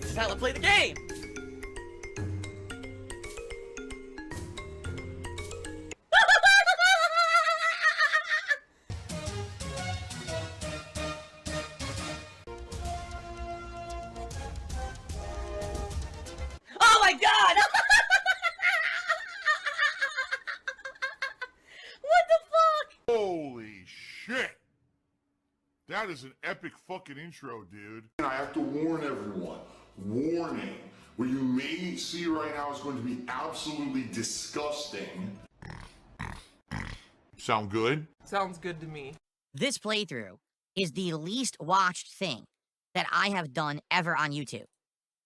This is how I play the game. Oh my god! What the fuck? Holy shit! That is an epic fucking intro, dude. And I have to warn everyone. Warning. What you may see right now is going to be absolutely disgusting. Sound good? Sounds good to me. This playthrough is the least watched thing that I have done ever on YouTube.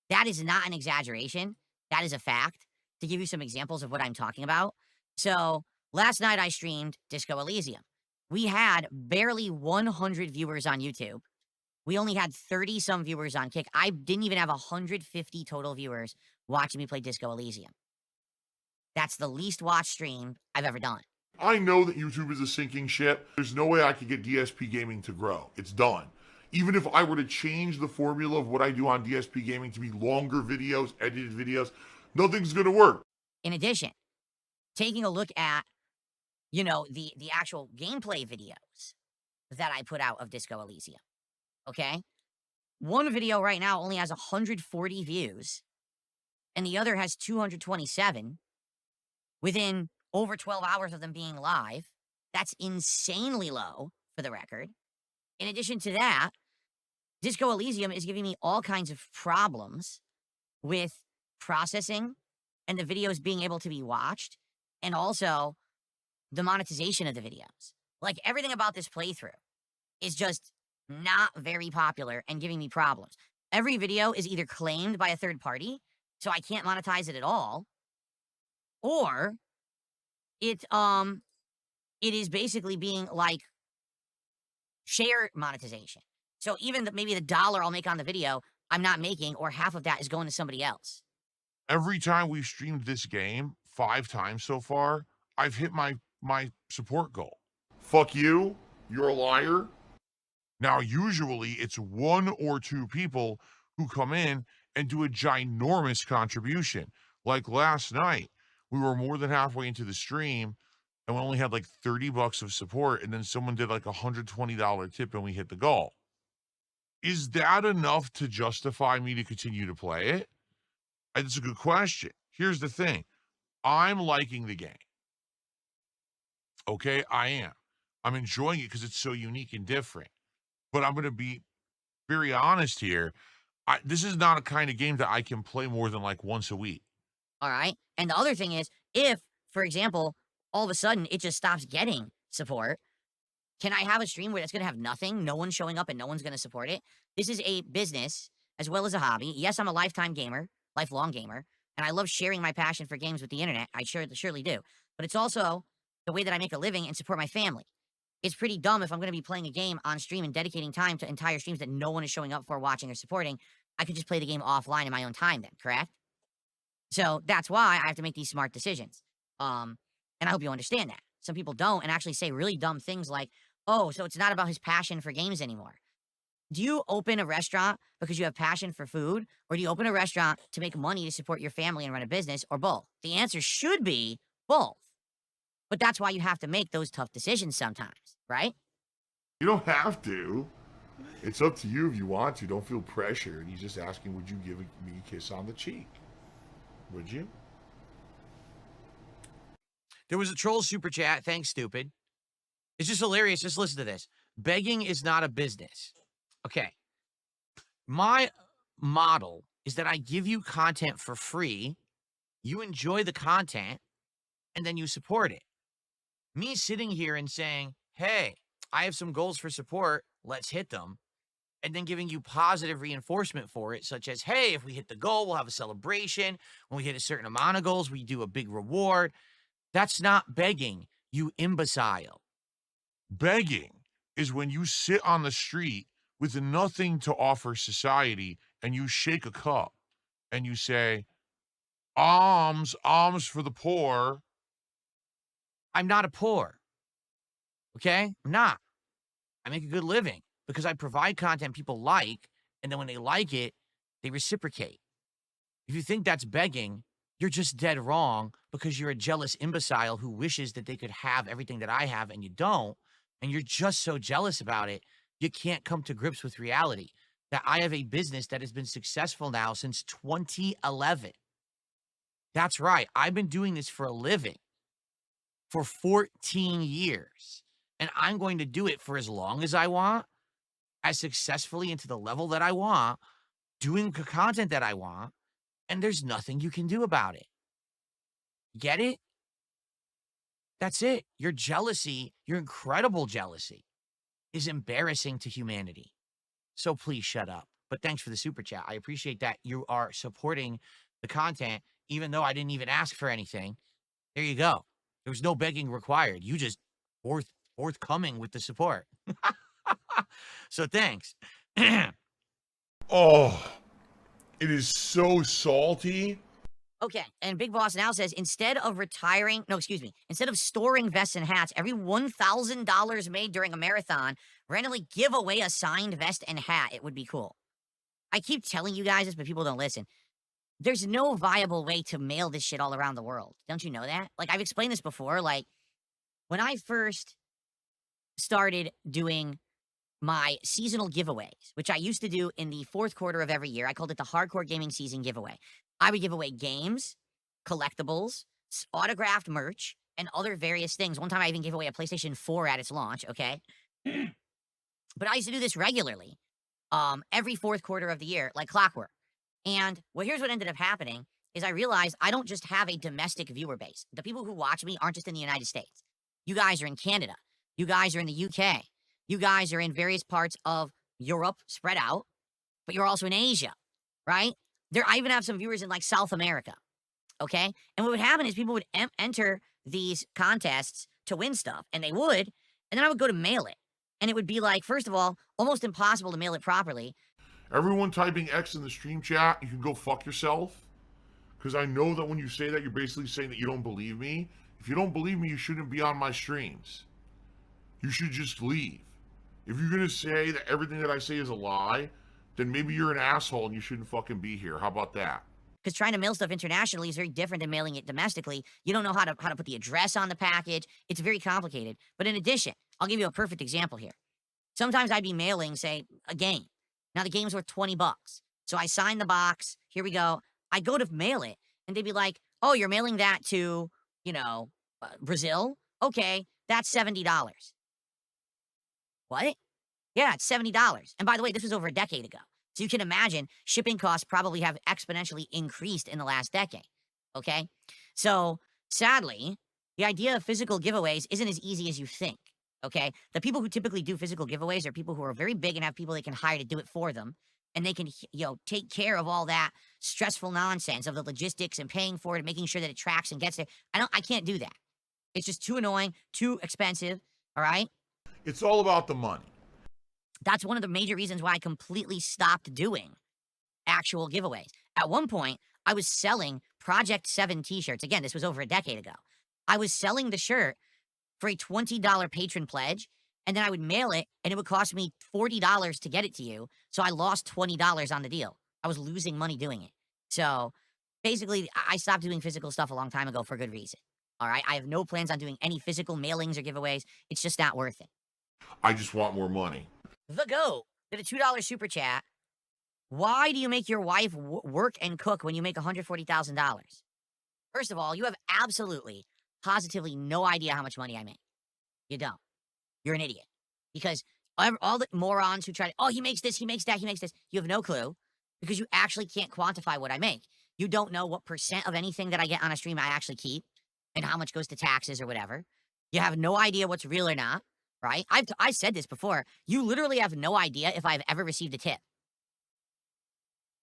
That is not an exaggeration. That is a fact. To give you some examples of what I'm talking about. So, last night I streamed Disco Elysium. We had barely 100 viewers on YouTube. We only had 30-some viewers on Kick. I didn't even have 150 total viewers watching me play Disco Elysium. That's the least watched stream I've ever done. I know that YouTube is a sinking ship. There's no way I could get DSP Gaming to grow. It's done. Even if I were to change the formula of what I do on DSP Gaming to be longer videos, edited videos, nothing's going to work. In addition, taking a look at, you know, the actual gameplay videos that I put out of Disco Elysium, okay? One video right now only has 140 views, and the other has 227 within over 12 hours of them being live. That's insanely low, for the record. In addition to that, Disco Elysium is giving me all kinds of problems with processing and the videos being able to be watched, and also the monetization of the videos. Like, everything about this playthrough is just not very popular and giving me problems. Every video is either claimed by a third party, so I can't monetize it at all, or it is basically being like share monetization. So even maybe the dollar I'll make on the video, I'm not making, or half of that is going to somebody else. Every time we've streamed this game, 5 times so far, I've hit my support goal. Fuck you, you're a liar. Now, usually it's 1 or 2 people who come in and do a ginormous contribution. Like last night, we were more than halfway into the stream and we only had like $30 of support, and then someone did like $120 tip and we hit the goal. Is that enough to justify me to continue to play it? It's a good question. Here's the thing. I'm liking the game. Okay, I am. I'm enjoying it because it's so unique and different. But I'm going to be very honest here. This is not a kind of game that I can play more than like once a week. All right? And the other thing is, if, for example, all of a sudden it just stops getting support, can I have a stream where it's going to have nothing, no one's showing up, and no one's going to support it? This is a business as well as a hobby. Yes, I'm a lifetime gamer, lifelong gamer, and I love sharing my passion for games with the internet. I surely do. But it's also the way that I make a living and support my family. It's pretty dumb if I'm going to be playing a game on stream and dedicating time to entire streams that no one is showing up for, watching, or supporting. I could just play the game offline in my own time then, correct? So that's why I have to make these smart decisions. And I hope you understand that. Some people don't and actually say really dumb things like, oh, so it's not about his passion for games anymore. Do you open a restaurant because you have passion for food? Or do you open a restaurant to make money to support your family and run a business, or both? The answer should be both. But that's why you have to make those tough decisions sometimes, right? You don't have to. It's up to you if you want to. Don't feel pressured. He's just asking, would you give me a kiss on the cheek? Would you? There was a troll super chat. Thanks, stupid. It's just hilarious. Just listen to this. Begging is not a business. Okay. My model is that I give you content for free. You enjoy the content, and then you support it. Me sitting here and saying, hey, I have some goals for support. Let's hit them. And then giving you positive reinforcement for it, such as, hey, if we hit the goal, we'll have a celebration. When we hit a certain amount of goals, we do a big reward. That's not begging, you imbecile. Begging is when you sit on the street with nothing to offer society and you shake a cup and you say, alms for the poor. I'm not a poor. Okay? I'm not. I make a good living because I provide content people like, and then when they like it, they reciprocate. If you think that's begging, you're just dead wrong because you're a jealous imbecile who wishes that they could have everything that I have and you don't. And you're just so jealous about it, you can't come to grips with reality that I have a business that has been successful now since 2011. That's right. I've been doing this for a living for 14 years. And I'm going to do it for as long as I want, as successfully and to the level that I want, doing the content that I want. And there's nothing you can do about it. Get it? That's it. Your jealousy, your incredible jealousy, is embarrassing to humanity. So please shut up. But thanks for the super chat. I appreciate that you are supporting the content, even though I didn't even ask for anything. There you go. There was no begging required. You just forthcoming with the support. So thanks. Oh, it is so salty. Okay, and Big Boss now says, instead of storing vests and hats, every $1,000 made during a marathon, randomly give away a signed vest and hat. It would be cool. I keep telling you guys this, but people don't listen. There's no viable way to mail this shit all around the world. Don't you know that? Like, I've explained this before. Like, when I first started doing my seasonal giveaways, which I used to do in the fourth quarter of every year, I called it the Hardcore Gaming Season Giveaway. I would give away games, collectibles, autographed merch, and other various things. One time I even gave away a PlayStation 4 at its launch, okay? But I used to do this regularly, every fourth quarter of the year, like clockwork. And here's what ended up happening is I realized I don't just have a domestic viewer base. The people who watch me aren't just in the United States. You guys are in Canada. You guys are in the UK. You guys are in various parts of Europe spread out, but you're also in Asia, right? I even have some viewers in like South America, okay? And what would happen is people would enter these contests to win stuff, and they would, and then I would go to mail it. And it would be like, first of all, almost impossible to mail it properly. Everyone typing X in the stream chat, you can go fuck yourself. Because I know that when you say that, you're basically saying that you don't believe me. If you don't believe me, you shouldn't be on my streams. You should just leave. If you're going to say that everything that I say is a lie, then maybe you're an asshole and you shouldn't fucking be here. How about that? Because trying to mail stuff internationally is very different than mailing it domestically. You don't know how to put the address on the package. It's very complicated. But in addition, I'll give you a perfect example here. Sometimes I'd be mailing, say, a game. Now the game's worth $20. So I sign the box. Here we go. I go to mail it, and they'd be like, "Oh, you're mailing that to, Brazil? Okay, that's $70." What? Yeah, it's $70. And by the way, this was over a decade ago. So you can imagine shipping costs probably have exponentially increased in the last decade, okay? So sadly, the idea of physical giveaways isn't as easy as you think, okay? The people who typically do physical giveaways are people who are very big and have people they can hire to do it for them, and they can, take care of all that stressful nonsense of the logistics and paying for it and making sure that it tracks and gets there. I can't do that. It's just too annoying, too expensive, all right? It's all about the money. That's one of the major reasons why I completely stopped doing actual giveaways. At one point, I was selling Project 7 t-shirts. Again, this was over a decade ago. I was selling the shirt for a $20 patron pledge, and then I would mail it, and it would cost me $40 to get it to you, so I lost $20 on the deal. I was losing money doing it. So basically, I stopped doing physical stuff a long time ago for good reason. All right? I have no plans on doing any physical mailings or giveaways. It's just not worth it. I just want more money. The GOAT did a $2 super chat. Why do you make your wife work and cook when you make $140,000? First of all, you have absolutely, positively no idea how much money I make. You don't. You're an idiot. Because all the morons who try to, he makes this, he makes that, he makes this, you have no clue because you actually can't quantify what I make. You don't know what % of anything that I get on a stream I actually keep and how much goes to taxes or whatever. You have no idea what's real or not. Right? I said this before. You literally have no idea if I've ever received a tip.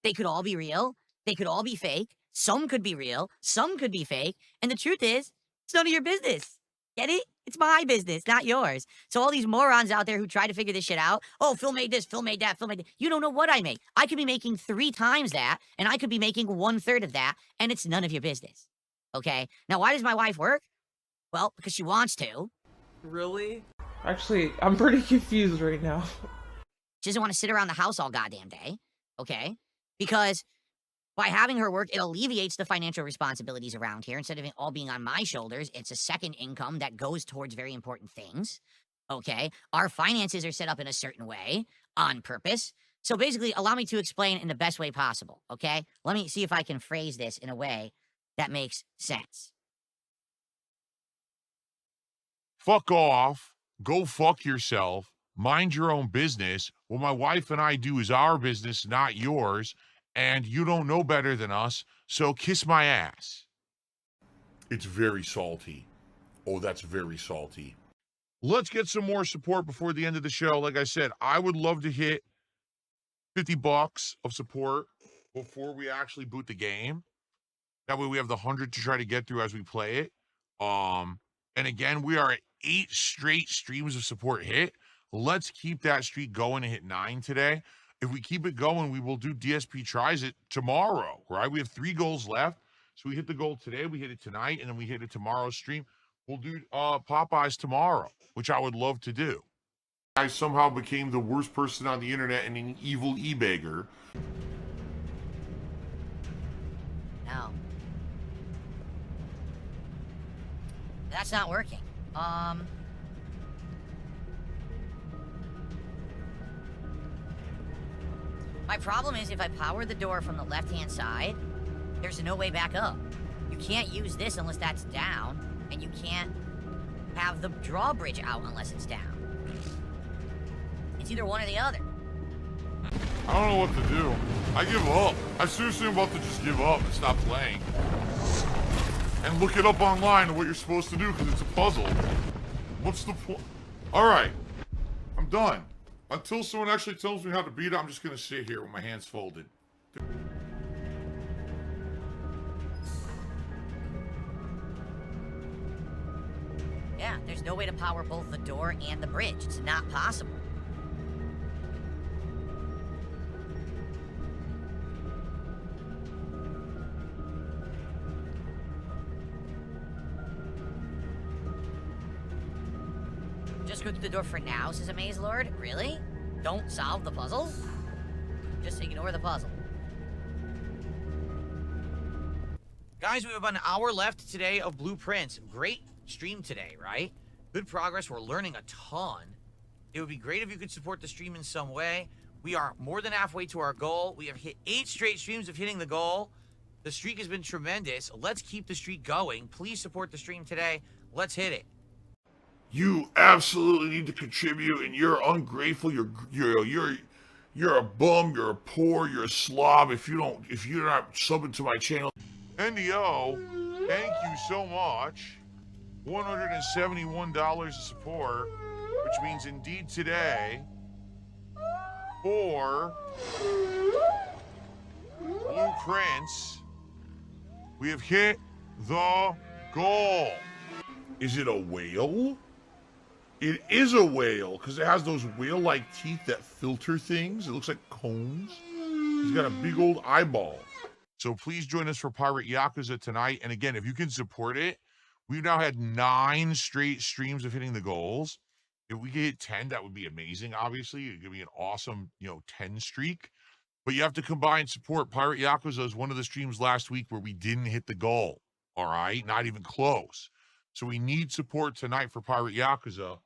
They could all be real. They could all be fake. Some could be real. Some could be fake. And the truth is, it's none of your business. Get it? It's my business, not yours. So all these morons out there who try to figure this shit out, Phil made this, Phil made that, Phil made that. You don't know what I make. I could be making 3 times that, and I could be making 1/3 of that, and it's none of your business. Okay? Now, why does my wife work? Well, because she wants to. Really? Actually, I'm pretty confused right now. She doesn't want to sit around the house all goddamn day, okay? Because by having her work, it alleviates the financial responsibilities around here. Instead of it all being on my shoulders, it's a second income that goes towards very important things. Okay? Our finances are set up in a certain way on purpose. So basically, allow me to explain it in the best way possible. Okay? Let me see if I can phrase this in a way that makes sense. Fuck off. Go fuck yourself. Mind your own business. What my wife and I do is our business, not yours. And you don't know better than us, so kiss my ass. It's very salty. Oh, that's very salty. Let's get some more support before the end of the show. Like I said, I would love to hit $50 of support before we actually boot the game. That way we have the 100 to try to get through as we play it. And again, we are at 8 straight streams of support hit. Let's keep that streak going and hit 9 today. If we keep it going, we will do DSP tries it tomorrow, right? We have 3 goals left. So we hit the goal today, we hit it tonight, and then we hit it tomorrow's stream. We'll do Popeyes tomorrow, which I would love to do. I somehow became the worst person on the internet and an evil e-beggar. No. That's not working. My problem is if I power the door from the left-hand side, there's no way back up. You can't use this unless that's down, and you can't have the drawbridge out unless it's down. It's either one or the other. I don't know what to do. I give up. I seriously am about to just give up and stop playing. And look it up online what you're supposed to do because it's a puzzle. What's the point? Alright. I'm done. Until someone actually tells me how to beat it, I'm just going to sit here with my hands folded. Yeah, there's no way to power both the door and the bridge. It's not possible. Just go through the door for now, says a Maze Lord? Really? Don't solve the puzzle? Just ignore the puzzle. Guys, we have an hour left today of Blueprints. Great stream today, right? Good progress. We're learning a ton. It would be great if you could support the stream in some way. We are more than halfway to our goal. We have hit 8 straight streams of hitting the goal. The streak has been tremendous. Let's keep the streak going. Please support the stream today. Let's hit it. You absolutely need to contribute, and you're ungrateful. You're a bum. You're a poor. You're a slob. If you're not subbing to my channel. NDO, thank you so much. $171 of support, which means indeed today for Blueprints, we have hit the goal. Is it a whale? It is a whale, because it has those whale-like teeth that filter things. It looks like cones. He's got a big old eyeball. So please join us for Pirate Yakuza tonight. And again, if you can support it, we've now had 9 straight streams of hitting the goals. If we could hit 10, that would be amazing, obviously. It could be an awesome, 10 streak. But you have to combine support. Pirate Yakuza is one of the streams last week where we didn't hit the goal. All right? Not even close. So we need support tonight for Pirate Yakuza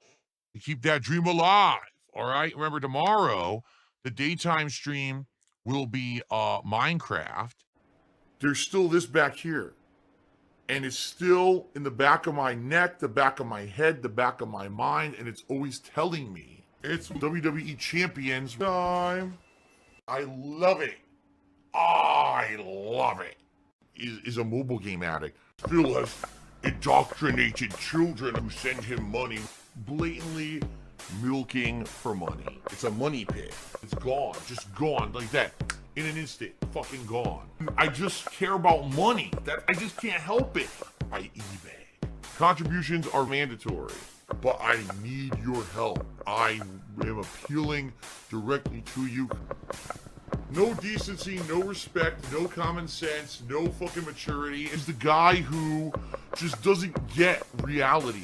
to keep that dream alive. All right? Remember, tomorrow, the daytime stream will be Minecraft. There's still this back here. And it's still in the back of my neck, the back of my head, the back of my mind, and it's always telling me it's WWE Champions time. I love it. I love it. Is a mobile game addict. Still has indoctrinated children who send him money, blatantly milking for money. It's a money pit. It's gone, just gone like that. In an instant, fucking gone. I just care about money. That I just can't help it. I eBay. Contributions are mandatory, but I need your help. I am appealing directly to you. No decency, no respect, no common sense, no fucking maturity. Is the guy who just doesn't get reality.